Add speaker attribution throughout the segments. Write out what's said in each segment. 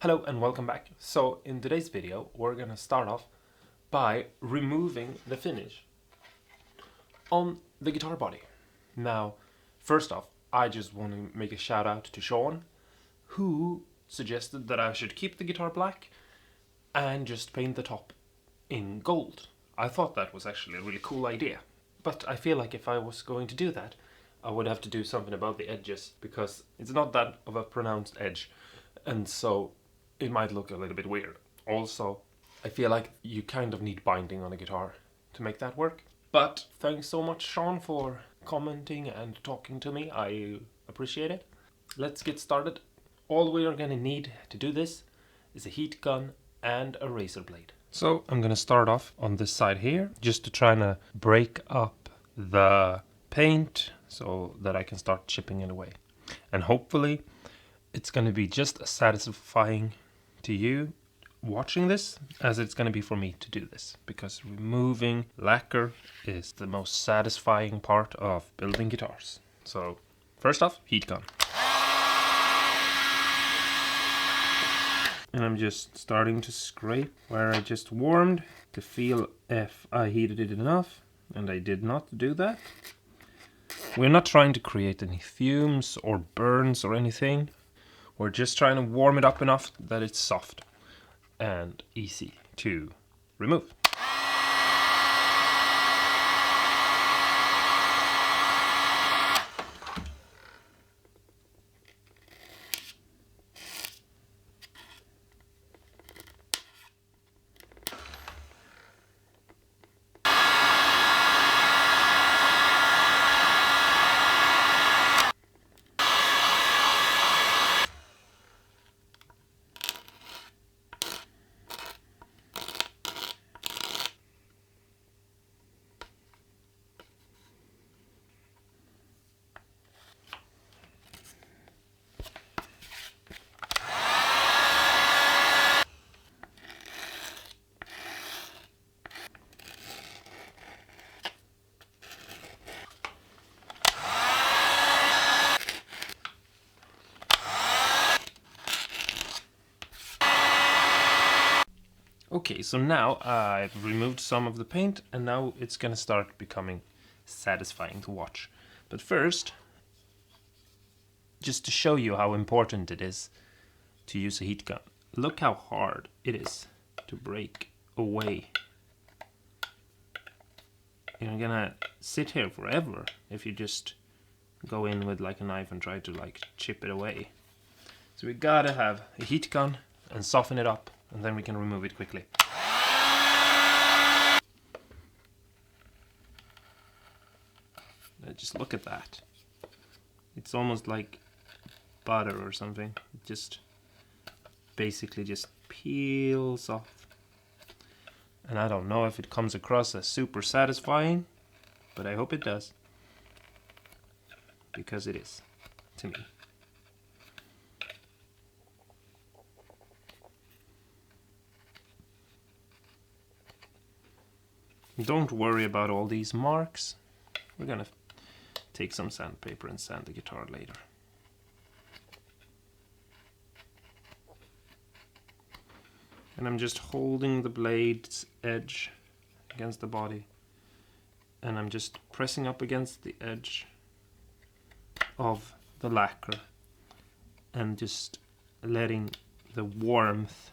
Speaker 1: Hello and welcome back. So in today's video we're gonna start off by removing the finish on the guitar body. Now first off, I just want to make a shout out to Sean, who suggested that I should keep the guitar black and just paint the top in gold. I thought that was actually a really cool idea, but I feel like if I was going to do that I would have to do something about the edges because it's not that of a pronounced edge, and so it might look a little bit weird. Also, I feel like you kind of need binding on a guitar to make that work. But thanks so much, Sean, for commenting and talking to me. I appreciate it. Let's get started. All we are gonna need to do this is a heat gun and a razor blade. So I'm gonna start off on this side here, just to try to break up the paint so that I can start chipping it away. And hopefully it's gonna be just as satisfying to you watching this as it's going to be for me to do this, because removing lacquer is the most satisfying part of building guitars. So first off, heat gun. And I'm just starting to scrape where I just warmed to feel if I heated it enough, and I did not do that. We're not trying to create any fumes or burns or anything. We're just trying to warm it up enough that it's soft and easy to remove. Okay, so now I've removed some of the paint, and now it's gonna start becoming satisfying to watch. But first, just to show you how important it is to use a heat gun, look how hard it is to break away. You're gonna sit here forever if you just go in with like a knife and try to like chip it away. So we gotta have a heat gun and soften it up, and then we can remove it quickly. Just look at that. It's almost like butter or something. It just basically just peels off. And I don't know if it comes across as super satisfying, but I hope it does, because it is to me. Don't worry about all these marks. We're gonna take some sandpaper and sand the guitar later. And I'm just holding the blade's edge against the body, and I'm just pressing up against the edge of the lacquer and just letting the warmth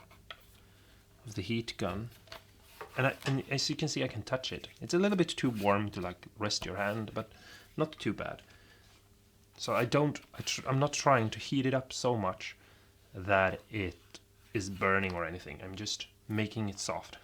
Speaker 1: of the heat gun, and as you can see, I can touch it. It's a little bit too warm to like rest your hand, but not too bad. So I'm not trying to heat it up so much that it is burning or anything. I'm just making it soft.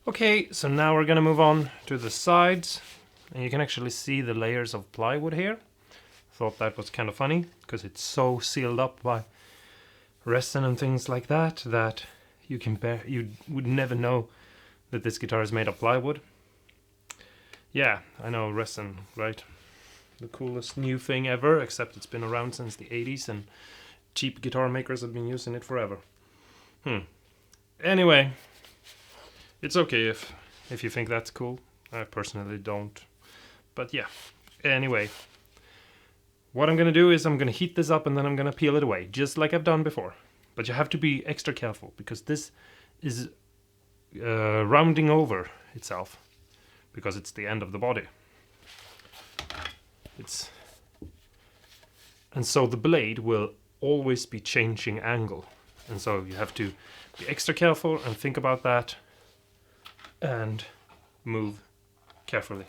Speaker 1: Okay, so now we're gonna move on to the sides, and you can actually see the layers of plywood here. Thought that was kind of funny because it's so sealed up by resin and things like that that you would never know that this guitar is made of plywood. Yeah, I know, resin, right? The coolest new thing ever, except it's been around since the 80s and cheap guitar makers have been using it forever. Anyway, it's okay if you think that's cool. I personally don't. But yeah, anyway. What I'm gonna do is I'm gonna heat this up and then I'm gonna peel it away, just like I've done before. But you have to be extra careful because this is rounding over itself because it's the end of the body. And so the blade will always be changing angle, and so you have to be extra careful and think about that and move carefully.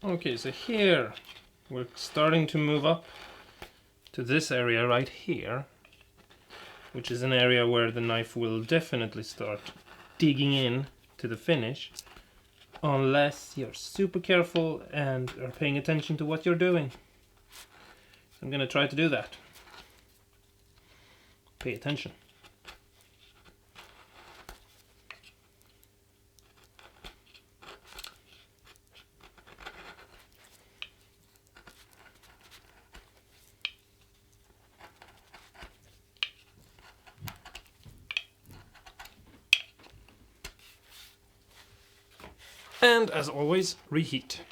Speaker 1: Okay, so here we're starting to move up to this area right here, which is an area where the knife will definitely start digging in to the finish, unless you're super careful and are paying attention to what you're doing. I'm gonna try to do that. Pay attention. And as always, reheat.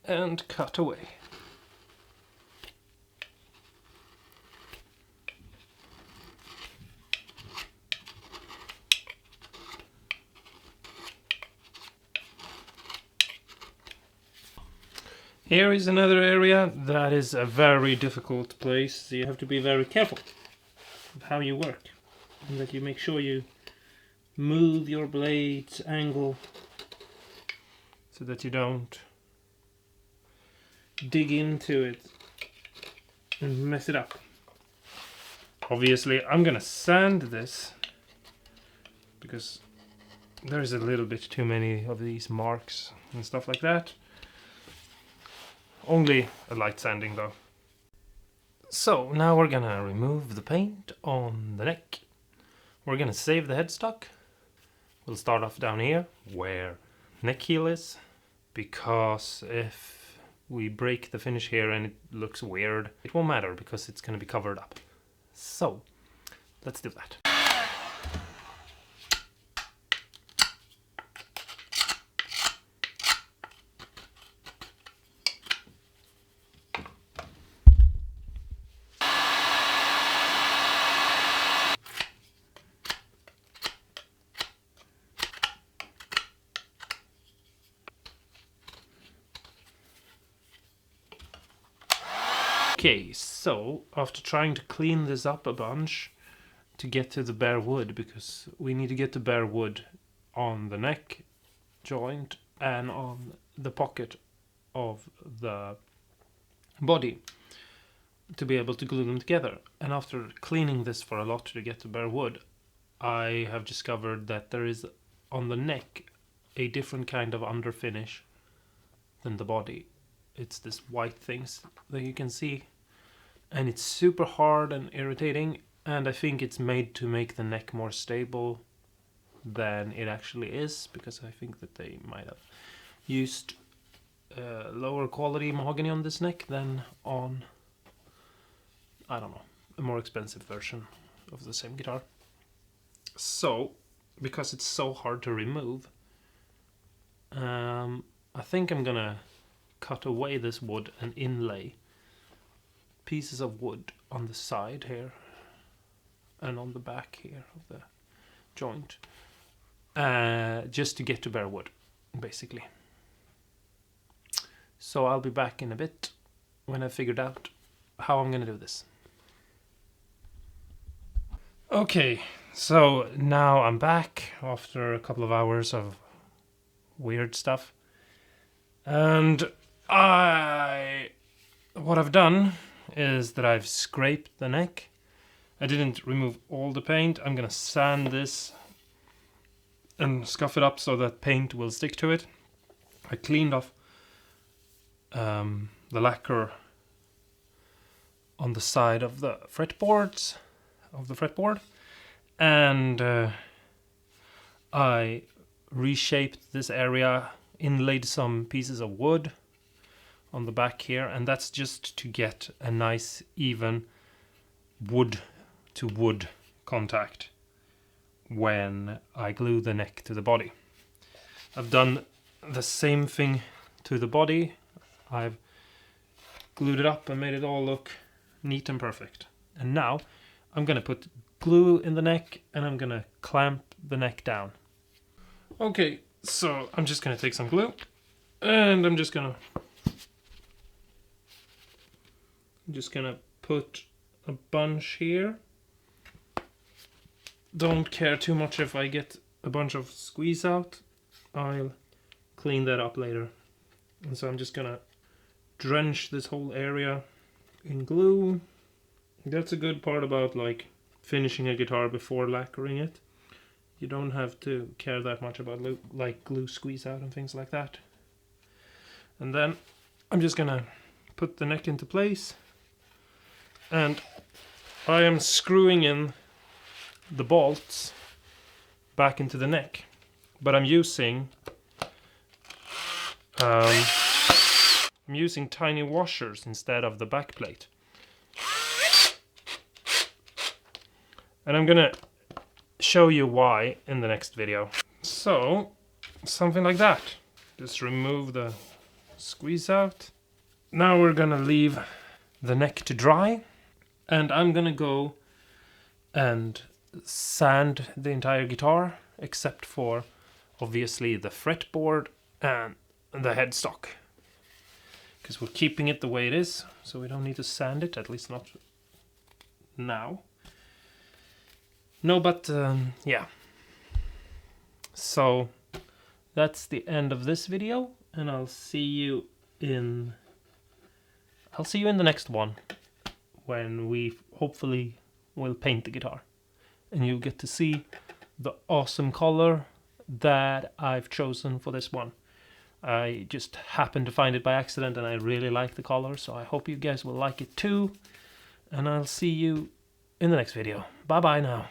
Speaker 1: And cut away. Here is another area that is a very difficult place, so you have to be very careful of how you work, and that you make sure you move your blade's angle so that you don't dig into it and mess it up. Obviously, I'm gonna sand this because there's a little bit too many of these marks and stuff like that. Only a light sanding though. So now we're gonna remove the paint on the neck. We're gonna save the headstock. We'll start off down here where neck heel is, because if we break the finish here and it looks weird, it won't matter because it's gonna be covered up. So let's do that. Okay, so after trying to clean this up a bunch to get to the bare wood, because we need to get the bare wood on the neck joint and on the pocket of the body to be able to glue them together. And after cleaning this for a lot to get the bare wood, I have discovered that there is on the neck a different kind of underfinish than the body. it's this white things that you can see, and it's super hard and irritating, and I think it's made to make the neck more stable than it actually is, because I think that they might have used lower quality mahogany on this neck than on, I don't know, a more expensive version of the same guitar. So, because it's so hard to remove, I think I'm gonna cut away this wood and inlay pieces of wood on the side here and on the back here of the joint, just to get to bare wood, basically. So I'll be back in a bit when I've figured out how I'm gonna do this. Okay, so now I'm back after a couple of hours of weird stuff, and what I've done is that I've scraped the neck. I didn't remove all the paint. I'm gonna sand this and scuff it up so that paint will stick to it. I cleaned off the lacquer on the side of the fretboards of the fretboard, and I reshaped this area, inlaid some pieces of wood on the back here, and that's just to get a nice even wood to wood contact when I glue the neck to the body. I've done the same thing to the body. I've glued it up and made it all look neat and perfect. And now I'm gonna put glue in the neck and I'm gonna clamp the neck down. Okay, so I'm just gonna take some glue and I'm just gonna put a bunch here. Don't care too much if I get a bunch of squeeze out. I'll clean that up later. And so I'm just gonna drench this whole area in glue. That's a good part about like finishing a guitar before lacquering it. You don't have to care that much about like glue squeeze out and things like that. And then I'm just gonna put the neck into place, and I am screwing in the bolts back into the neck, but I'm using tiny washers instead of the back plate. And I'm gonna show you why in the next video. So, something like that. Just remove the squeeze out. Now we're gonna leave the neck to dry, and I'm gonna go and sand the entire guitar except for obviously the fretboard and the headstock, because we're keeping it the way it is, so we don't need to sand it, at least not now. No, but yeah. So that's the end of this video, and I'll see you in the next one, when we hopefully will paint the guitar, and you'll get to see the awesome color that I've chosen for this one. I just happened to find it by accident and I really like the color, so I hope you guys will like it too, and I'll see you in the next video. Bye bye now.